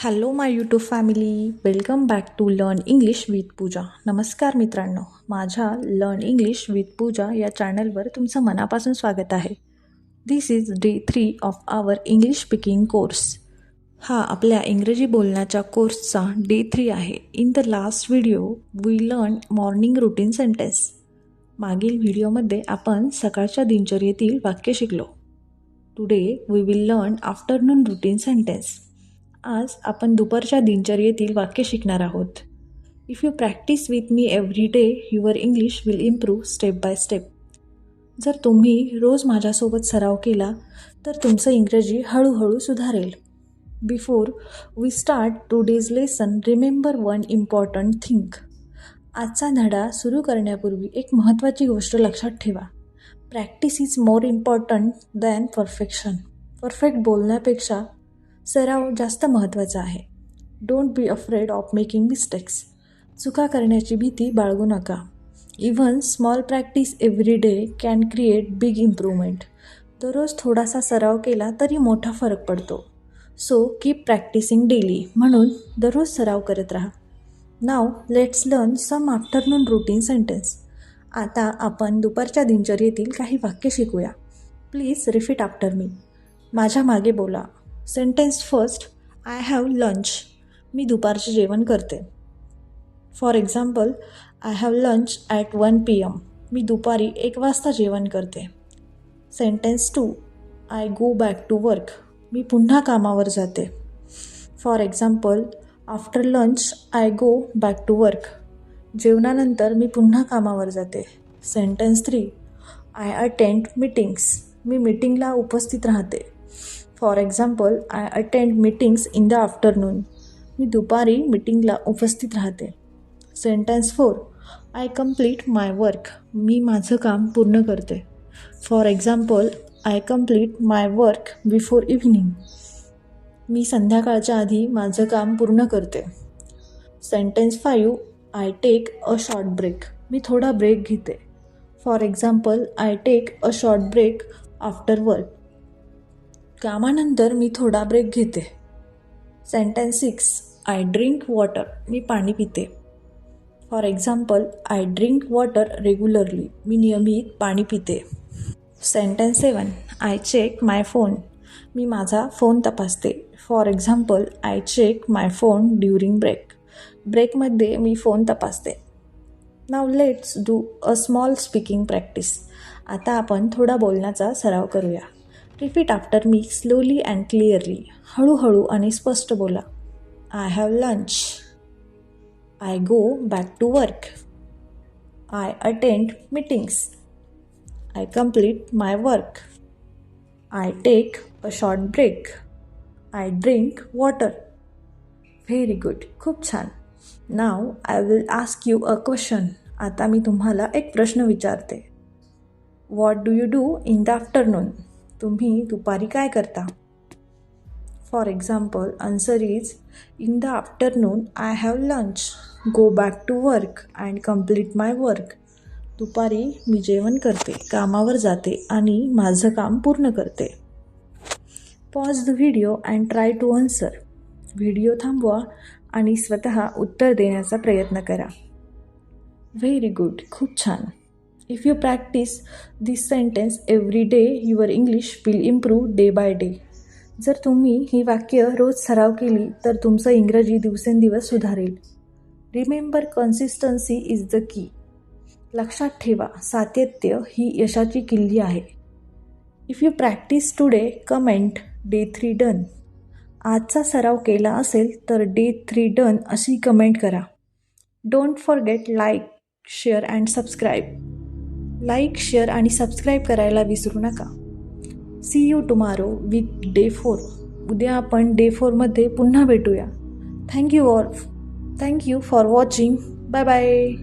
Hello my YouTube family, welcome back to learn English with Pooja. नमस्कार मित्रांनो, माझ्या learn English with पूजा या चॅनलवर तुमचं मनापासून स्वागत आहे. This is day 3 of our English speaking course. हा आपल्या इंग्रजी बोलण्याच्या कोर्सचा डे 3 आहे. In the last video we learn morning routine sentence. मागील व्हिडिओमध्ये आपण सकाळच्या दिनचर्येतील वाक्य शिकलो. Today we will learn afternoon routine sentence. आज आपण दुपारच्या दिनचर्येतील वाक्य शिकणार आहोत. If you practice with me every day your English will improve step by step. जर तुम्ही रोज माझ्यासोबत सराव केला तर तुमचं इंग्रजी हळूहळू सुधारेल. Before we start today's lesson, remember one important thing. आजचा धडा सुरू करण्यापूर्वी एक महत्त्वाची गोष्ट लक्षात ठेवा. Practice is more important than perfection. Perfect बोलण्यापेक्षा सराव जास्त महत्त्वाचा आहे. Don't be afraid of making mistakes. चुका करण्याची भीती बाळगू नका. Even small practice every day can create big improvement. दररोज थोडासा सराव केला तरी मोठा फरक पडतो. So keep practicing daily. म्हणून दररोज सराव करत राहा. Now let's learn some afternoon routine sentence. आता आपण दुपारच्या दिनचर्येतील काही वाक्य शिकूया. Please repeat after me. माझ्या मागे बोला. Sentence first, I have lunch. मी दुपारचे जेवण करते. For example, I have lunch at 1 PM. मी दुपारी 1 वाजता जेवण करते. Sentence 2, I go back to work. मी पुन्हा कामावर जाते. For example, after lunch I go back to work. जेवणानंतर मी पुन्हा कामावर जाते. Sentence 3, I attend meetings. मी मीटिंगला उपस्थित राहते. For example, I attend meetings in the afternoon. मी दुपारी मीटिंगला उपस्थित राहते. Sentence 4, I complete my work. मी माझं काम पूर्ण करते. For example, I complete my work before evening. मी संध्याकाळच्या आधी माझं काम पूर्ण करते. Sentence 5, I take a short break. मी थोडा ब्रेक घेते. For example, I take a short break after work. कामानंतर मी थोडा ब्रेक घेते. Sentence 6, I drink water. मी पाणी पिते. For example, I drink water regularly. मी नियमित पाणी पिते. Sentence 7, I check my phone. मी माझा फोन तपासते. For example, I check my phone during break. ब्रेकमध्ये मी फोन तपासते. Now let's do a small speaking practice. आता आपण थोडा बोलण्याचा सराव करूया. Repeat after me slowly and clearly. हळूहळू आणि स्पष्ट बोला. I have lunch. I go back to work. I attend meetings. I complete my work. I take a short break. I drink water. Very good, खूप छान. Now I will ask you a question. आता मी तुम्हाला एक प्रश्न विचारते. What do you do in the afternoon? तुम्ही दुपारी काय करता? For example, answer is in the afternoon I have lunch, go back to work and complete my work. दुपारी मी जेवण करते, कामावर जाते आणि माझं काम पूर्ण करते. Pause the video and try to answer. व्हिडिओ थांबवा आणि स्वतः उत्तर देण्याचा प्रयत्न करा. व्हेरी गुड, खूप छान. If you practice this sentence every day your English will improve day by day. जर तुम्ही ही वाक्य रोज सराव केली तर तुमचं इंग्रजी दिवसेंदिवस सुधारेल. Remember, consistency is the key. लक्षात ठेवा, सातत्य ही यशाची किल्ली आहे. If you practice today, comment day 3 done. आजचा सराव केला असेल तर डे 3 डन अशी कमेंट करा. Don't forget like, share and subscribe. Like, share आणि सबस्क्राईब करायला विसरू नका. See you tomorrow with day 4. उद्या आपण डे 4मध्ये पुन्हा भेटूया. Thank you for watching. Bye bye.